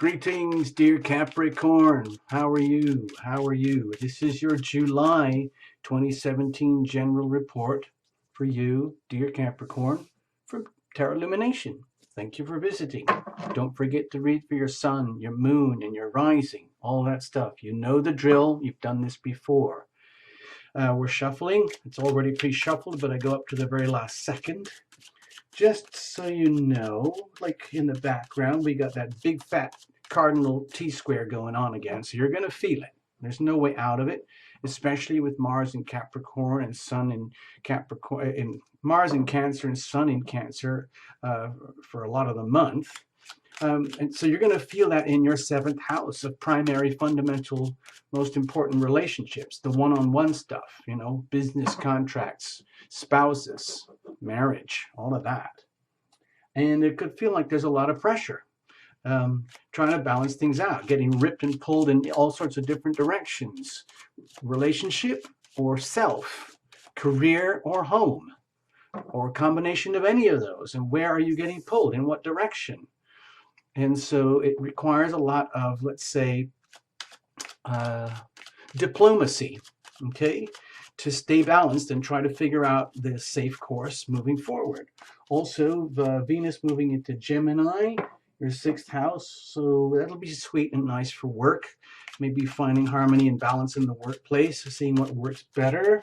Greetings, dear Capricorn. How are you? How are you? This is your July 2017 general report for you, dear Capricorn, from Tarot Lumination. Thank you for visiting. Don't forget to read for your sun, your moon, and your rising, all that stuff. You know the drill. You've done this before. We're shuffling. It's already pre-shuffled, but I go up to the very last second. Just so you know, like in the background, we got that big fat cardinal T-square going on again, so you're going to feel it. There's no way out of it, especially with Mars in Capricorn and Sun in Capricorn, and Mars in Cancer and Sun in Cancer for a lot of the month. And so you're going to feel that in your seventh house of primary, fundamental, most important relationships, the one-on-one stuff, you know, business contracts, spouses, marriage, all of that. And it could feel like there's a lot of pressure, trying to balance things out, getting ripped and pulled in all sorts of different directions, relationship or self, career or home, or a combination of any of those. And where are you getting pulled? In what direction? And so it requires a lot of, let's say, diplomacy, okay, to stay balanced and try to figure out the safe course moving forward. Also, Venus moving into Gemini, your sixth house, so that'll be sweet and nice for work. Maybe finding harmony and balance in the workplace, seeing what works better.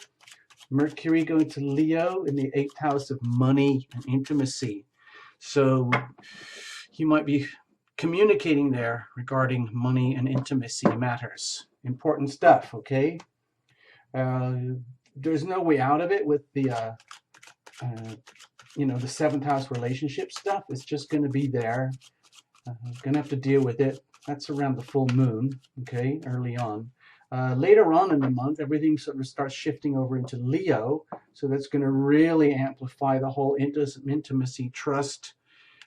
Mercury going to Leo in the eighth house of money and intimacy. So you might be communicating there regarding money and intimacy matters. Important stuff, okay? There's no way out of it with the, the seventh house relationship stuff. It's just going to be there. Going to have to deal with it. That's around the full moon, okay, early on. Later on in the month, everything sort of starts shifting over into Leo. So that's going to really amplify the whole intimacy, trust,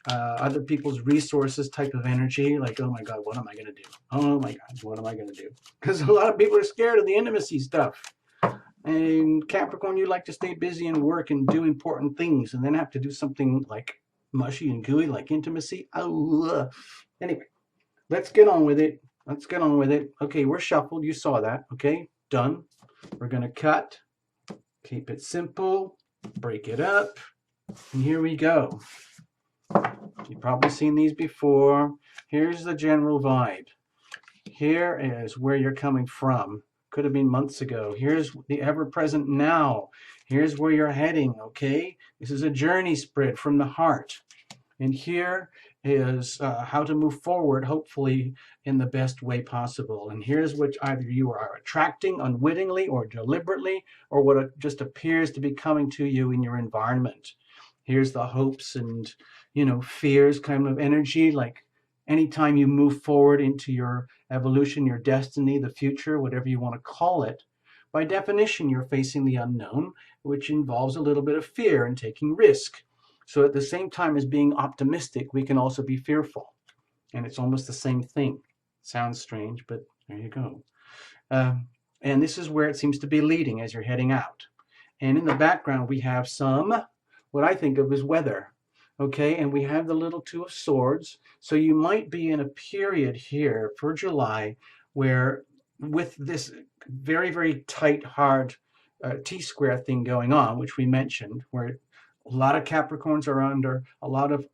other people's resources type of energy, like, oh my God, what am I going to do? Oh my God, what am I going to do? Because a lot of people are scared of the intimacy stuff. And Capricorn, you like to stay busy and work and do important things and then have to do something like mushy and gooey like intimacy. Oh, anyway, let's get on with it. Let's get on with it. Okay, we're shuffled. You saw that. Okay, done. We're going to cut. Keep it simple. Break it up. And here we go. You've probably seen these before. Here's the general vibe. Here is where you're coming from. Could have been months ago. Here's the ever-present now. Here's where you're heading, okay? This is a journey spread from the heart. And here is how to move forward, hopefully in the best way possible. And here's what either you are attracting unwittingly or deliberately, or what just appears to be coming to you in your environment. Here's the hopes and, fears kind of energy, like anytime you move forward into your evolution, your destiny, the future, whatever you want to call it, by definition, you're facing the unknown, which involves a little bit of fear and taking risk. So at the same time as being optimistic, we can also be fearful. And it's almost the same thing. Sounds strange, but there you go. And this is where it seems to be leading as you're heading out. And in the background, we have some, what I think of as weather. Okay, and we have the little Two of Swords. So you might be in a period here for July where with this very, very tight, hard T-square thing going on, which we mentioned, where a lot of Capricorns are under a lot of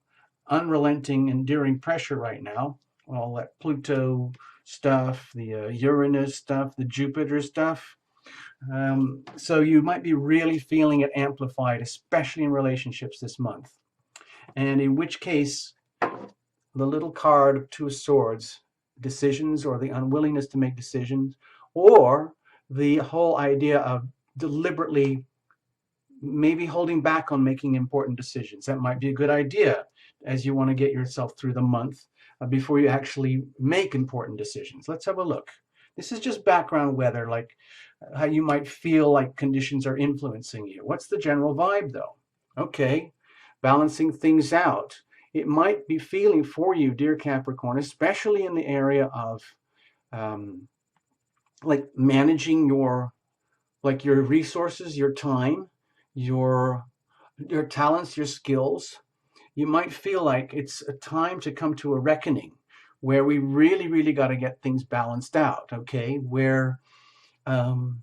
unrelenting, enduring pressure right now. All that Pluto stuff, the Uranus stuff, the Jupiter stuff. So you might be really feeling it amplified, especially in relationships this month. And in which case, the little card, Two of Swords, decisions or the unwillingness to make decisions, or the whole idea of deliberately maybe holding back on making important decisions. That might be a good idea as you want to get yourself through the month before you actually make important decisions. Let's have a look. This is just background weather, like how you might feel like conditions are influencing you. What's the general vibe though? Okay, balancing things out. It might be feeling for you, dear Capricorn, especially in the area of like managing your resources, your time, your talents, your skills. You might feel like it's a time to come to a reckoning where we really, really got to get things balanced out, okay? Where um,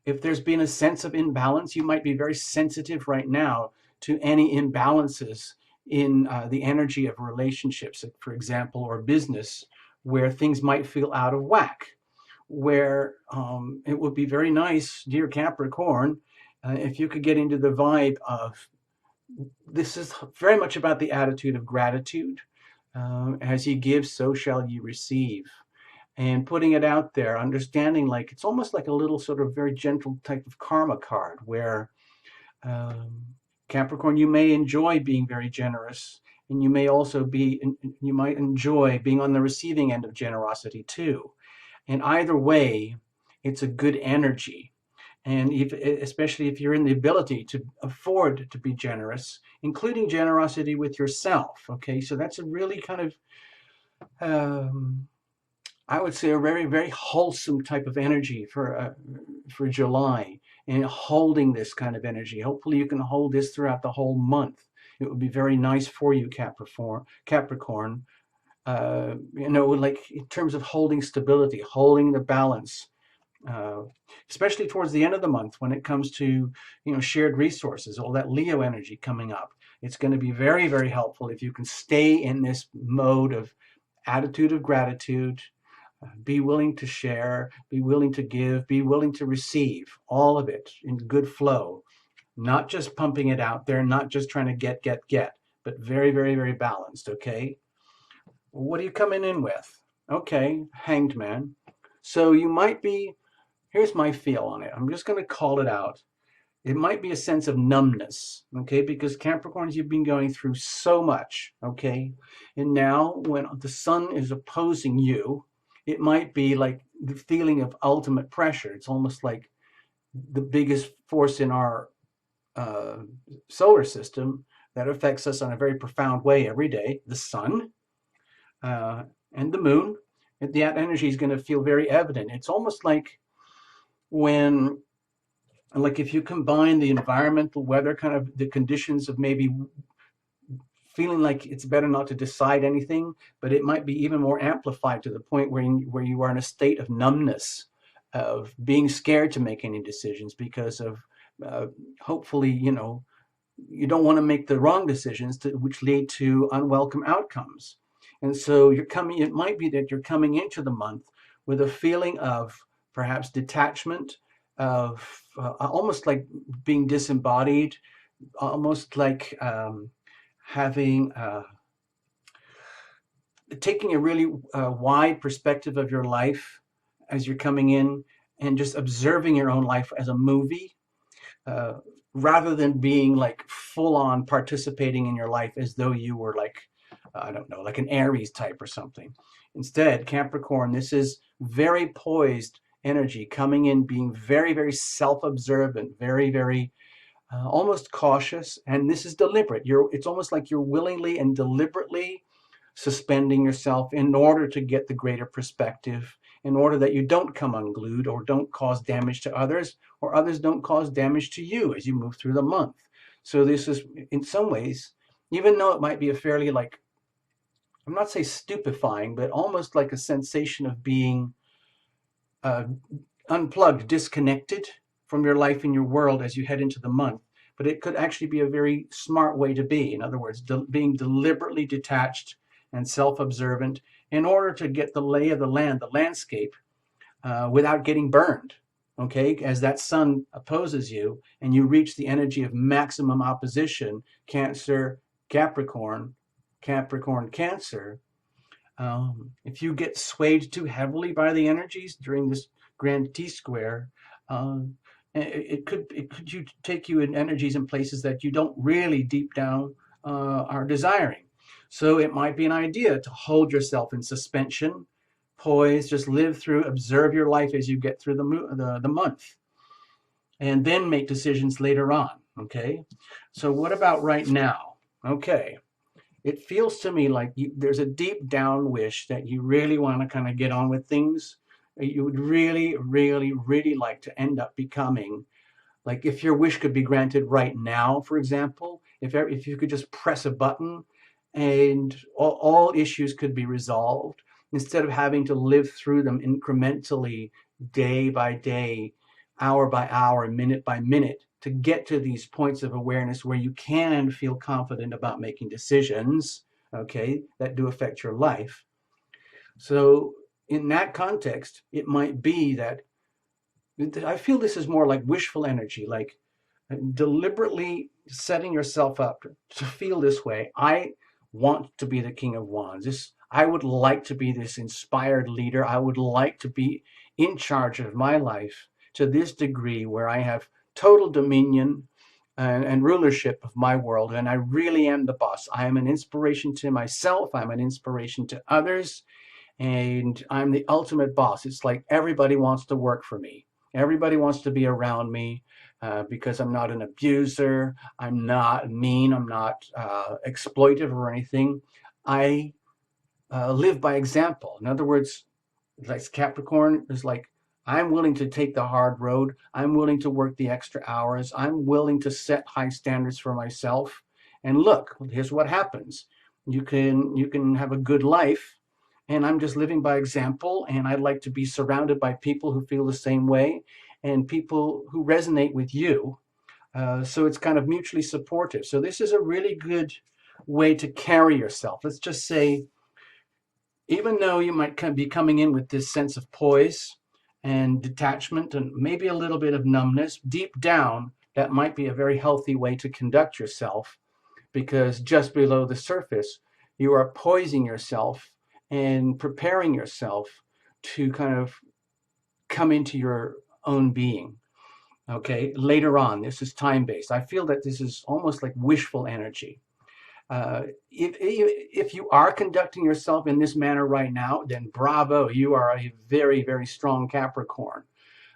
if there's been a sense of imbalance, you might be very sensitive right now to any imbalances in the energy of relationships, for example, or business, where things might feel out of whack, where it would be very nice, dear Capricorn, if you could get into the vibe of this is very much about the attitude of gratitude. As you give, so shall you receive. And putting it out there, understanding like it's almost like a little sort of very gentle type of karma card where um, Capricorn, you may enjoy being very generous, and you may also be, you might enjoy being on the receiving end of generosity too. And either way, it's a good energy. And especially if you're in the ability to afford to be generous, including generosity with yourself. Okay, so that's a really kind of, I would say, a very, very wholesome type of energy for July, and holding this kind of energy. Hopefully, you can hold this throughout the whole month. It would be very nice for you, Capricorn. Like in terms of holding stability, holding the balance, uh, especially towards the end of the month when it comes to shared resources, all that Leo energy coming up. It's going to be very, very helpful if you can stay in this mode of attitude of gratitude, be willing to share, be willing to give, be willing to receive, all of it in good flow, not just pumping it out there, not just trying to get, but very, very, very balanced. Okay, what are you coming in with? Okay, Hanged Man. So you might be, here's my feel on it. I'm just going to call it out. It might be a sense of numbness, okay? Because Capricorns, you've been going through so much, okay? And now when the sun is opposing you, it might be like the feeling of ultimate pressure. It's almost like the biggest force in our uh, solar system that affects us in a very profound way every day, the sun uh, and the moon. That energy is going to feel very evident. It's almost like when, like if you combine the environmental weather, kind of the conditions of maybe feeling like it's better not to decide anything, but it might be even more amplified to the point where you are in a state of numbness, of being scared to make any decisions because of uh, hopefully, you don't want to make the wrong decisions which lead to unwelcome outcomes. And so it might be that you're coming into the month with a feeling of perhaps detachment, of almost like being disembodied, almost like having taking a really wide perspective of your life as you're coming in, and just observing your own life as a movie, uh, rather than being like full on participating in your life as though you were like, I don't know, like an Aries type or something. Instead, Capricorn, this is very poised energy coming in, being very, very self observant, very, very almost cautious. And this is deliberate. It's almost like you're willingly and deliberately suspending yourself in order to get the greater perspective, in order that you don't come unglued or don't cause damage to others, or others don't cause damage to you as you move through the month. So this is, in some ways, even though it might be a fairly like, I'm not say stupefying, but almost like a sensation of being uh, unplugged, disconnected from your life and your world as you head into the month. But it could actually be a very smart way to be. In other words, being deliberately detached and self-observant in order to get the lay of the land, the landscape, without getting burned. Okay, as that sun opposes you and you reach the energy of maximum opposition, Cancer, Capricorn, Capricorn, Cancer, if you get swayed too heavily by the energies during this grand T square, um, it could take you in energies and places that you don't really deep down are desiring. So it might be an idea to hold yourself in suspension, poise, just live through, observe your life as you get through the month, and then make decisions later on. Okay. So what about right now? Okay, it feels to me like there's a deep down wish that you really want to kind of get on with things. You would really, really, really like to end up becoming, like if your wish could be granted right now, for example, if you could just press a button and all issues could be resolved. instead of having to live through them incrementally, day by day, hour by hour, minute by minute, to get to these points of awareness where you can feel confident about making decisions, okay, that do affect your life. So in that context, it might be that I feel this is more like wishful energy, like deliberately setting yourself up to feel this way. I want to be the King of Wands. I would like to be this inspired leader. I would like to be in charge of my life to this degree where I have total dominion and rulership of my world. And I really am the boss. I am an inspiration to myself. I'm an inspiration to others. And I'm the ultimate boss. It's like everybody wants to work for me. Everybody wants to be around me because I'm not an abuser. I'm not mean. I'm not exploitive or anything. I live by example. In other words, like Capricorn is like, I'm willing to take the hard road. I'm willing to work the extra hours. I'm willing to set high standards for myself. And look, here's what happens. You can have a good life, and I'm just living by example, and I'd like to be surrounded by people who feel the same way and people who resonate with you. So it's kind of mutually supportive. So this is a really good way to carry yourself. Let's just say, even though you might be coming in with this sense of poise and detachment and maybe a little bit of numbness, deep down, that might be a very healthy way to conduct yourself, because just below the surface, you are poising yourself and preparing yourself to kind of come into your own being. Okay, later on, this is time-based. I feel that this is almost like wishful energy. If you are conducting yourself in this manner right now, then bravo, you are a very, very strong Capricorn.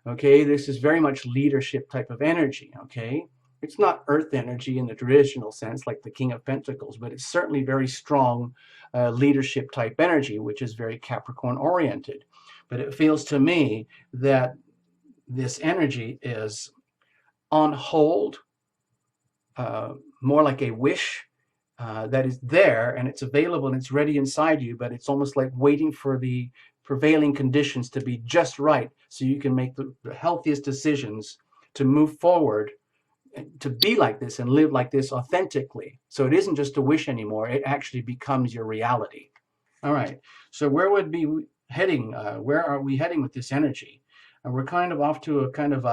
Okay, this is very much leadership type of energy. Okay, it's not earth energy in the traditional sense like the King of Pentacles, but it's certainly very strong leadership type energy, which is very Capricorn oriented. But it feels to me that this energy is on hold, more like a wish that is there and it's available and it's ready inside you, but it's almost like waiting for the prevailing conditions to be just right so you can make the healthiest decisions to move forward, to be like this and live like this authentically. So it isn't just a wish anymore, it actually becomes your reality. All right, so where would be heading? Where are we heading with this energy? We're kind of off to a kind of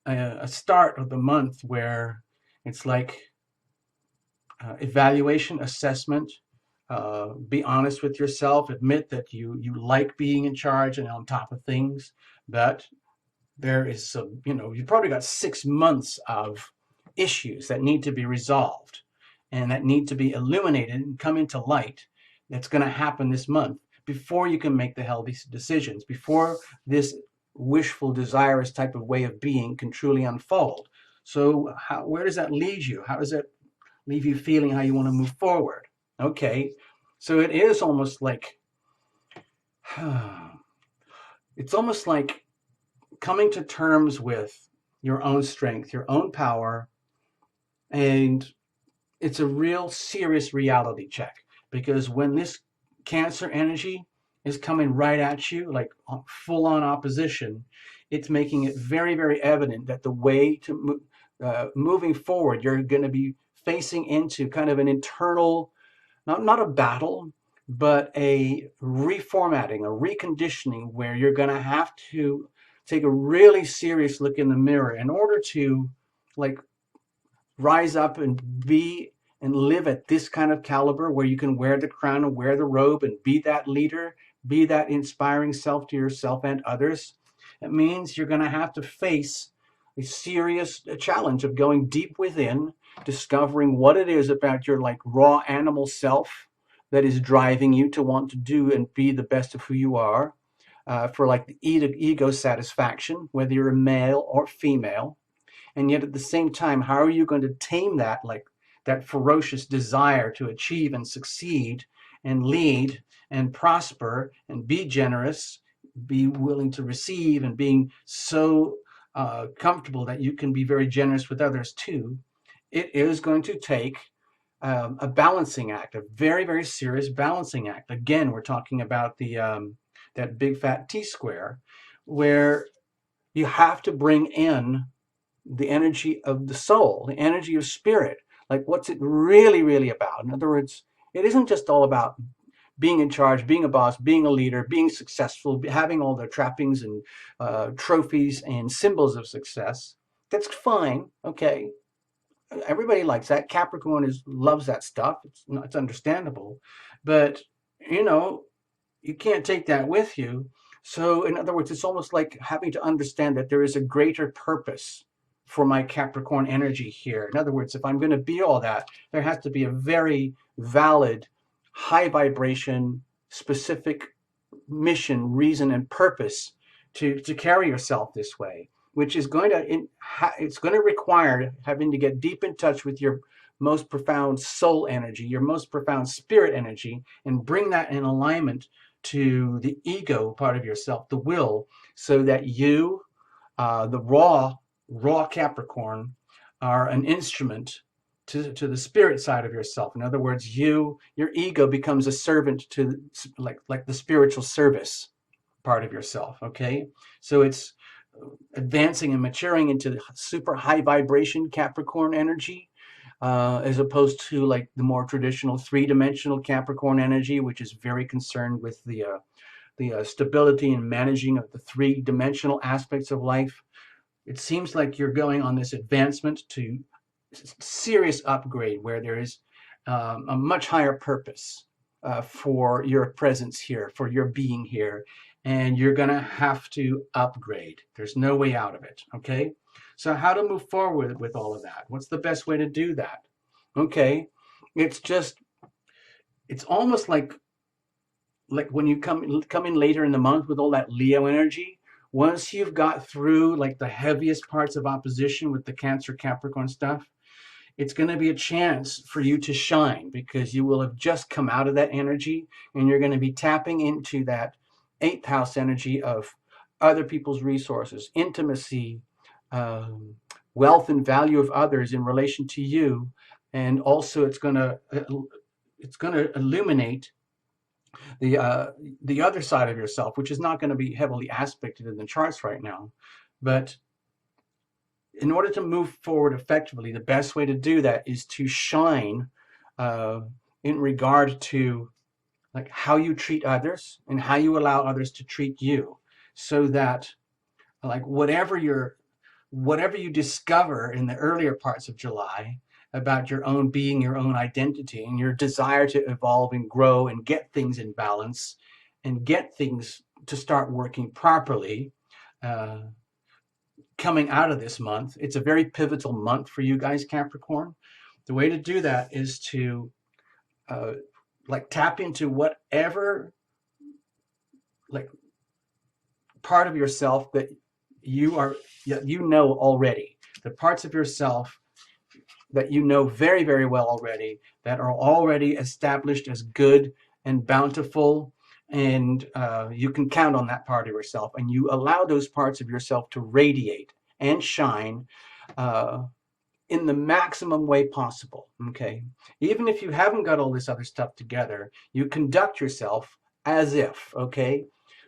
a start of the month where it's like evaluation, assessment, be honest with yourself, admit that you like being in charge and on top of things, but there is some, you probably got 6 months of issues that need to be resolved and that need to be illuminated and come into light. That's going to happen this month before you can make the healthy decisions, before this wishful, desirous type of way of being can truly unfold. So where does that lead you? How does that leave you feeling how you want to move forward? Okay, so it is almost like, it's almost like coming to terms with your own strength, your own power, and it's a real serious reality check, because when this Cancer energy is coming right at you, like full on opposition, it's making it very, very evident that the way to moving forward, you're going to be facing into kind of an internal, not a battle, but a reformatting, a reconditioning, where you're going to have to take a really serious look in the mirror in order to like rise up and be and live at this kind of caliber where you can wear the crown and wear the robe and be that leader, be that inspiring self to yourself and others. It means you're going to have to face a serious challenge of going deep within, discovering what it is about your like raw animal self that is driving you to want to do and be the best of who you are, for like the ego satisfaction, whether you're a male or female. And yet at the same time, how are you going to tame that, like that ferocious desire to achieve and succeed and lead and prosper and be generous, be willing to receive, and being so comfortable that you can be very generous with others too? It is going to take a balancing act, a very, very serious balancing act. Again, we're talking about the that big fat T square, where you have to bring in the energy of the soul, the energy of spirit. Like, what's it really, really about? In other words, it isn't just all about being in charge, being a boss, being a leader, being successful, having all the trappings and trophies and symbols of success. That's fine, okay. Everybody likes that. Capricorn loves that stuff. It's understandable, but you know you can't take that with you. So, in other words, it's almost like having to understand that there is a greater purpose for my Capricorn energy here. In other words, if I'm going to be all that, there has to be a very valid, high vibration, specific mission, reason, and purpose to carry yourself this way, which is going to it's going to require having to get deep in touch with your most profound soul energy, your most profound spirit energy, and bring that in alignment to the ego part of yourself, the will, so that you, the raw Capricorn, are an instrument to the spirit side of yourself. In other words, your ego becomes a servant to like the spiritual service part of yourself. Okay, so it's advancing and maturing into super high vibration Capricorn energy, as opposed to like the more traditional three-dimensional Capricorn energy, which is very concerned with the stability and managing of the three-dimensional aspects of life. It seems like you're going on this advancement to serious upgrade where there is a much higher purpose for your presence here, for your being here, and you're going to have to upgrade. There's no way out of it, okay? So how to move forward with all of that? What's the best way to do that? Okay, it's almost like when you come in later in the month with all that Leo energy. Once you've got through like the heaviest parts of opposition with the Cancer Capricorn stuff, it's going to be a chance for you to shine, because you will have just come out of that energy and you're going to be tapping into that eighth house energy of other people's resources, intimacy, wealth and value of others in relation to you. And also it's going to illuminate the other side of yourself, which is not going to be heavily aspected in the charts right now. But in order to move forward effectively, the best way to do that is to shine in regard to like how you treat others and how you allow others to treat you, so that like whatever you discover in the earlier parts of July about your own being, your own identity, and your desire to evolve and grow and get things in balance and get things to start working properly, coming out of this month. It's a very pivotal month for you guys, Capricorn. The way to do that is to like tap into whatever like part of yourself that you know already, the parts of yourself that you know very, very well already, that are already established as good and bountiful, and you can count on that part of yourself, and you allow those parts of yourself to radiate and shine in the maximum way possible, okay? Even if you haven't got all this other stuff together, you conduct yourself as if, okay?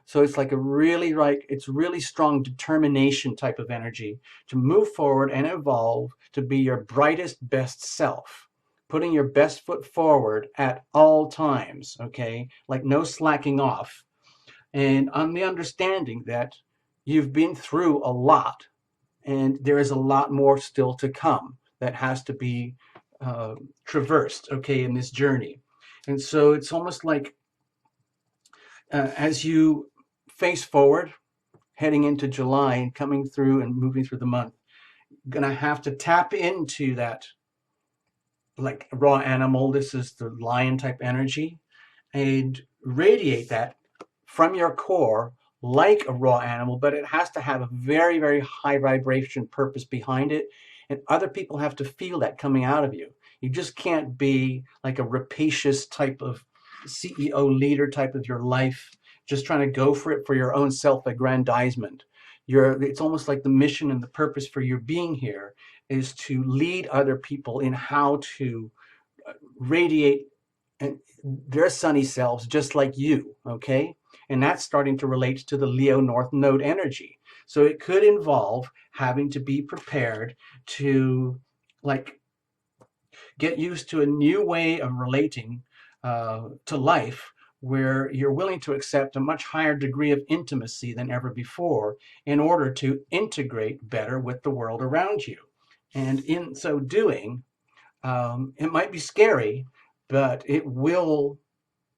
So it's like it's really strong determination type of energy to move forward and evolve to be your brightest, best self, putting your best foot forward at all times, okay? Like no slacking off. And on the understanding that you've been through a lot, and there is a lot more still to come that has to be traversed, okay, in this journey. And so it's almost like as you face forward, heading into July and coming through and moving through the month, you're gonna have to tap into that like raw animal. This is the lion type energy, and radiate that from your core like a raw animal, but it has to have a very, very high vibration purpose behind it. And other people have to feel that coming out of you. You just can't be like a rapacious type of CEO leader type of your life, just trying to go for it for your own self-aggrandizement. It's almost like the mission and the purpose for your being here is to lead other people in how to radiate their sunny selves just like you, okay? And that's starting to relate to the Leo North Node energy. So it could involve having to be prepared to like get used to a new way of relating to life where you're willing to accept a much higher degree of intimacy than ever before in order to integrate better with the world around you. And in so doing, it might be scary, but it will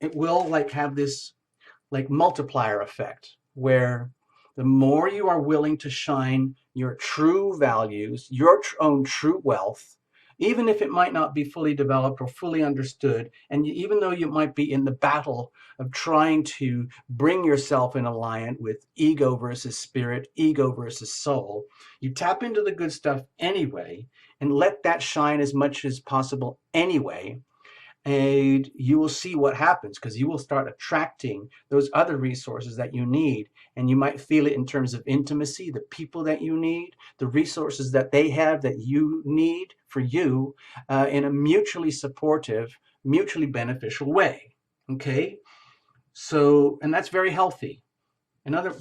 like have this like multiplier effect where the more you are willing to shine your true values, your own true wealth, even if it might not be fully developed or fully understood, and even though you might be in the battle of trying to bring yourself in alignment with ego versus spirit, ego versus soul, you tap into the good stuff anyway and let that shine as much as possible anyway, and you will see what happens because you will start attracting those other resources that you need. And you might feel it in terms of intimacy, the people that you need, the resources that they have that you need for you, in a mutually supportive, mutually beneficial way. Okay, so, and that's very healthy. But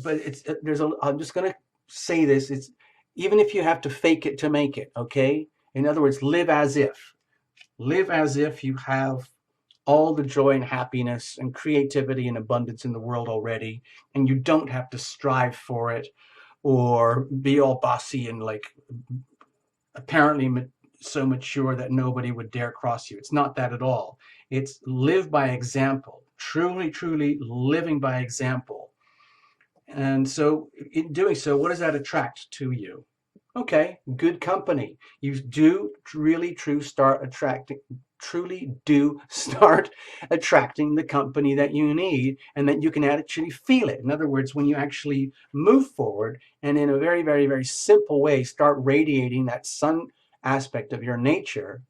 I'm just going to say this, it's even if you have to fake it to make it, okay? In other words, live as if you have all the joy and happiness and creativity and abundance in the world already, and you don't have to strive for it or be all bossy and like apparently so mature that nobody would dare cross you. It's not that at all. It's live by example, truly, truly living by example. And so in doing so, what does that attract to you? Okay, good company. You do truly do start attracting the company that you need and that you can actually feel it. In other words, when you actually move forward and in a very, very, very simple way start radiating that sun aspect of your nature,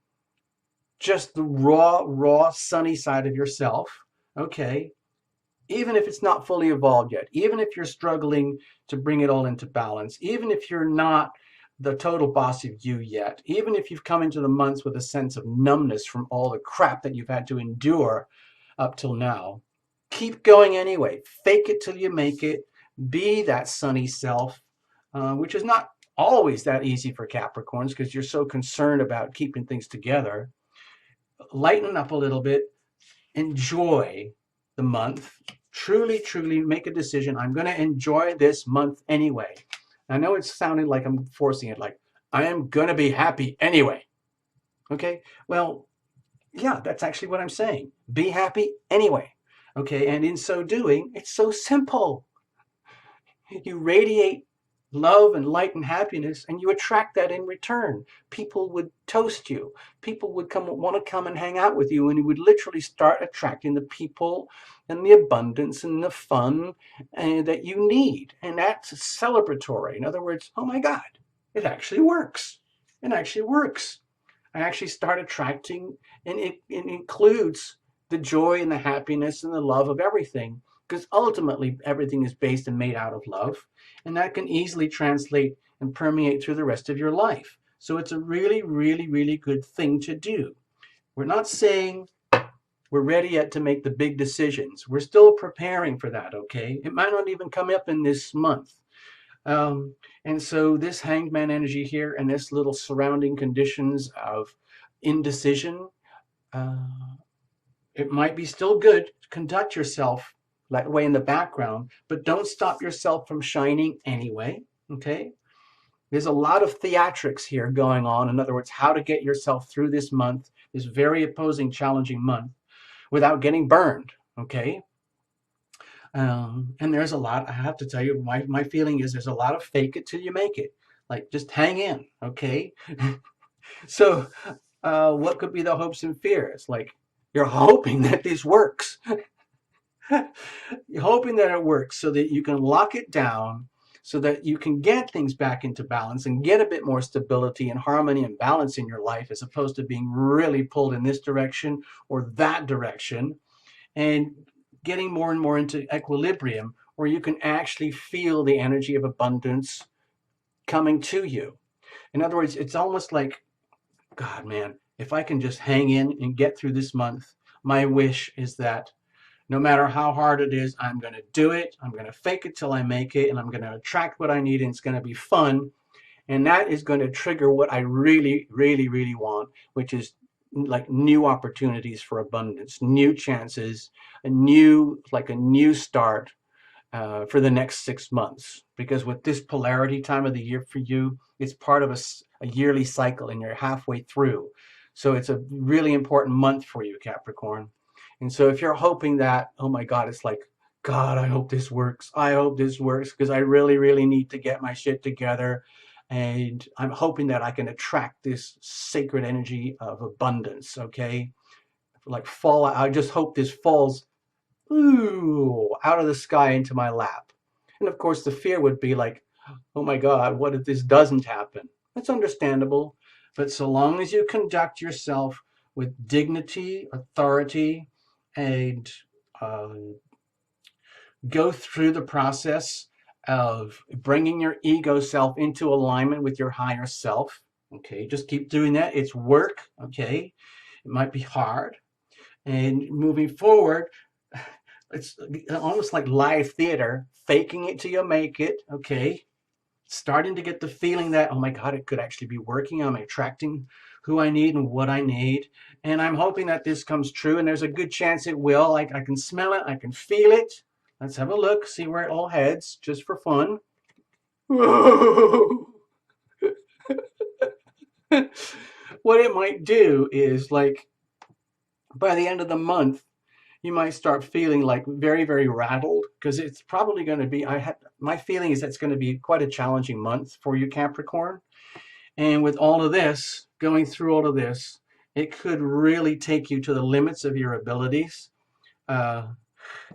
just the raw, sunny side of yourself, okay, even if it's not fully evolved yet, even if you're struggling to bring it all into balance, even if you're not the total boss of you yet, even if you've come into the months with a sense of numbness from all the crap that you've had to endure up till now, keep going anyway. Fake it till you make it. Be that sunny self, which is not always that easy for Capricorns because you're so concerned about keeping things together. Lighten up a little bit, enjoy the month. Truly, truly make a decision. I'm going to enjoy this month anyway. I know it's sounding like I'm forcing it, like I am going to be happy anyway. Okay, well, yeah, that's actually what I'm saying. Be happy anyway. Okay, and in so doing, it's so simple. You radiate love and light and happiness, and you attract that in return. People would toast you. People would want to come and hang out with you, and you would literally start attracting the people and the abundance and the fun that you need. And that's celebratory. In other words, oh my God, it actually works. It actually works. I actually start attracting, and it includes the joy and the happiness and the love of everything, because ultimately everything is based and made out of love, and that can easily translate and permeate through the rest of your life. So it's a really, really, really good thing to do. We're not saying we're ready yet to make the big decisions. We're still preparing for that, okay? It might not even come up in this month. And so this hangman energy here and this little surrounding conditions of indecision, uh, it might be still good to conduct yourself that way in the background, but don't stop yourself from shining anyway, okay? There's a lot of theatrics here going on. In other words, how to get yourself through this month, this very opposing, challenging month, without getting burned, okay? And there's a lot, I have to tell you, my feeling is there's a lot of fake it till you make it. Like, just hang in, okay? So, what could be the hopes and fears? Like, you're hoping that this works. You're hoping that it works so that you can lock it down, so that you can get things back into balance and get a bit more stability and harmony and balance in your life, as opposed to being really pulled in this direction or that direction, and getting more and more into equilibrium where you can actually feel the energy of abundance coming to you. In other words, it's almost like, God, man, if I can just hang in and get through this month, my wish is that no matter how hard it is, I'm going to do it. I'm going to fake it till I make it, and I'm going to attract what I need, and it's going to be fun. And that is going to trigger what I really, really, really want, which is like new opportunities for abundance, new chances, a new start for the next 6 months. Because with this polarity time of the year for you, it's part of a yearly cycle and you're halfway through. So it's a really important month for you, Capricorn. And so if you're hoping that, oh my God, it's like, God, I hope this works. I hope this works because I really, really need to get my shit together. And I'm hoping that I can attract this sacred energy of abundance, okay? Like fall, I just hope this falls ooh, out of the sky into my lap. And of course, the fear would be like, oh my God, what if this doesn't happen? That's understandable. But so long as you conduct yourself with dignity, authority, and uh, go through the process of bringing your ego self into alignment with your higher self, okay, just keep doing that. It's work, okay? It might be hard. And moving forward, it's almost like live theater, faking it till you make it, okay? Starting to get the feeling that, oh my God, it could actually be working. I'm attracting who I need and what I need. And I'm hoping that this comes true, and there's a good chance it will. Like I can smell it, I can feel it. Let's have a look, see where it all heads, just for fun. What it might do is like by the end of the month, you might start feeling like very, very rattled because it's probably going to be, my feeling is that's going to be quite a challenging month for you, Capricorn. And with all of this, going through all of this, it could really take you to the limits of your abilities. Uh,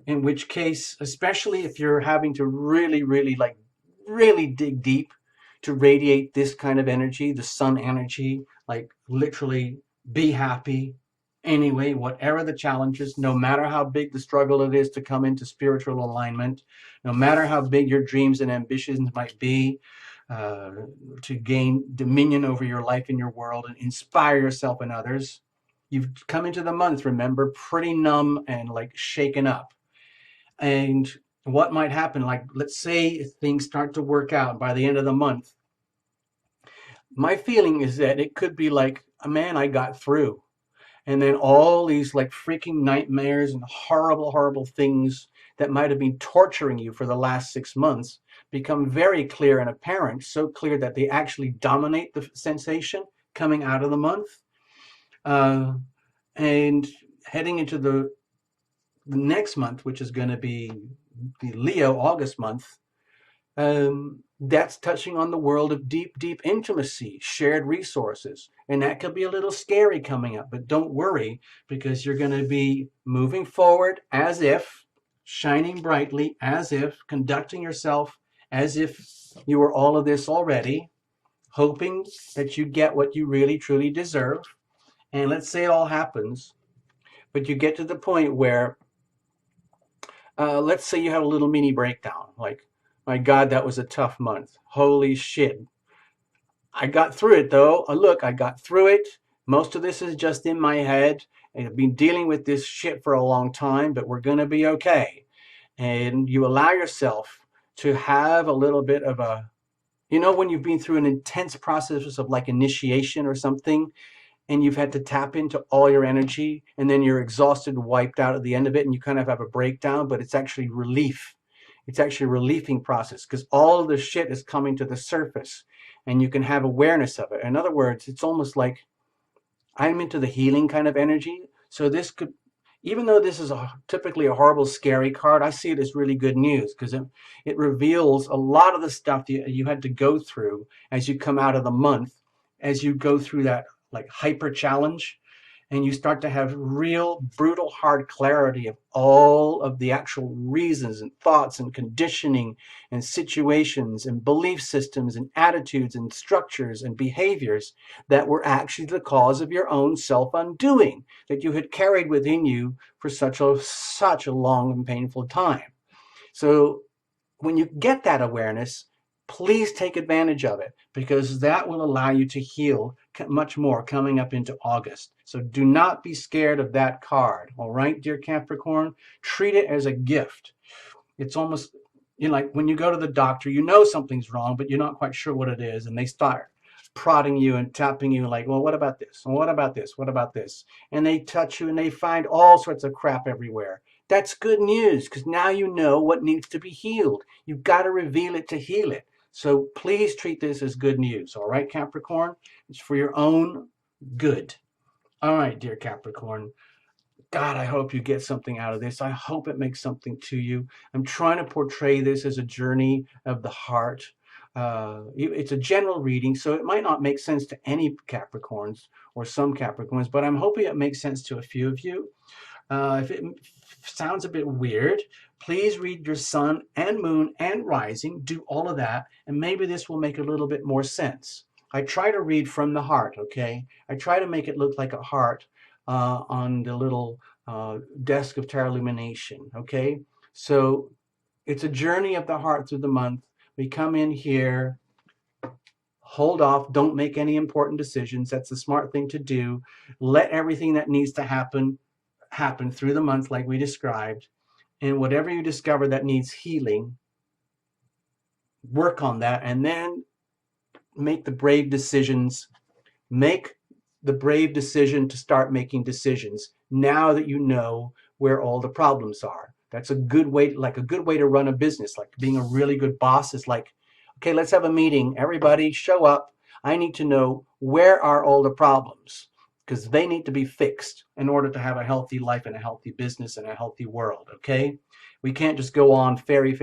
in which case, especially if you're having to really, really like really dig deep to radiate this kind of energy, the sun energy, like literally be happy anyway, whatever the challenges, no matter how big the struggle it is to come into spiritual alignment, no matter how big your dreams and ambitions might be, uh, to gain dominion over your life and your world and inspire yourself and others. You've come into the month, remember, pretty numb and like shaken up. And what might happen, like let's say things start to work out by the end of the month. My feeling is that it could be like, man, I got through. And then all these like freaking nightmares and horrible, horrible things that might have been torturing you for the last 6 months become very clear and apparent, so clear that they actually dominate the sensation coming out of the month. Uh, and heading into the next month, which is going to be the Leo August month, that's touching on the world of deep, deep intimacy, shared resources. And that could be a little scary coming up, but don't worry because you're going to be moving forward as if, shining brightly, as if, conducting yourself as if you were all of this already, hoping that you get what you really, truly deserve. And let's say it all happens, but you get to the point where let's say you have a little mini breakdown, like, my God, that was a tough month. Holy shit. I got through it though. Look, I got through it. Most of this is just in my head. I've been dealing with this shit for a long time, but we're going to be okay. And you allow yourself to have a little bit of a, when you've been through an intense process of like initiation or something, and you've had to tap into all your energy and then you're exhausted, wiped out at the end of it, and you kind of have a breakdown, but it's actually relief. It's actually a relieving process because all of the shit is coming to the surface and you can have awareness of it. In other words, it's almost like I'm into the healing kind of energy. So this could, even though this is typically a horrible, scary card, I see it as really good news because it reveals a lot of the stuff you had to go through as you come out of the month, as you go through that like hyper challenge, and you start to have real brutal hard clarity of all of the actual reasons and thoughts and conditioning and situations and belief systems and attitudes and structures and behaviors that were actually the cause of your own self-undoing that you had carried within you for such a long and painful time. So when you get that awareness, Please take advantage of it, because that will allow you to heal much more coming up into August. So do not be scared of that card. All right, dear Capricorn, treat it as a gift. It's almost, like when you go to the doctor, you know something's wrong, but you're not quite sure what it is, and they start prodding you and tapping you like, well, what about this? Well, what about this? What about this? And they touch you and they find all sorts of crap everywhere. That's good news, because now you know what needs to be healed. You've got to reveal it to heal it. So please treat this as good news. All right, Capricorn? It's for your own good. All right, dear Capricorn. God, I hope you get something out of this. I hope it makes something to you. I'm trying to portray this as a journey of the heart. It's a general reading, so it might not make sense to any Capricorns or some Capricorns, but I'm hoping it makes sense to a few of you. If it sounds a bit weird, please read your sun and moon and rising. Do all of that, and maybe this will make a little bit more sense. I try to read from the heart, okay? I try to make it look like a heart on the little desk of Tarot Illumination, okay? So it's a journey of the heart through the month. We come in here, hold off, don't make any important decisions. That's the smart thing to do. Let everything that needs to happen through the month like we described. And whatever you discover that needs healing, work on that, and then make the brave decisions. Make the brave decision to start making decisions now that you know where all the problems are. That's a good way, like a good way to run a business. Like being a really good boss is like, okay, let's have a meeting. Everybody show up. I need to know where are all the problems, because they need to be fixed in order to have a healthy life and a healthy business and a healthy world, okay? We can't just go on fairy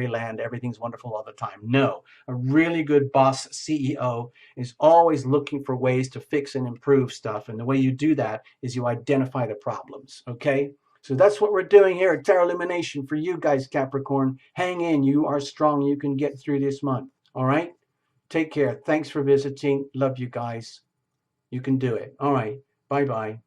land. Everything's wonderful all the time. No, a really good boss CEO is always looking for ways to fix and improve stuff. And the way you do that is you identify the problems, okay? So that's what we're doing here at Tarot Illumination for you guys, Capricorn. Hang in. You are strong. You can get through this month, all right? Take care. Thanks for visiting. Love you guys. You can do it. All right. Bye-bye.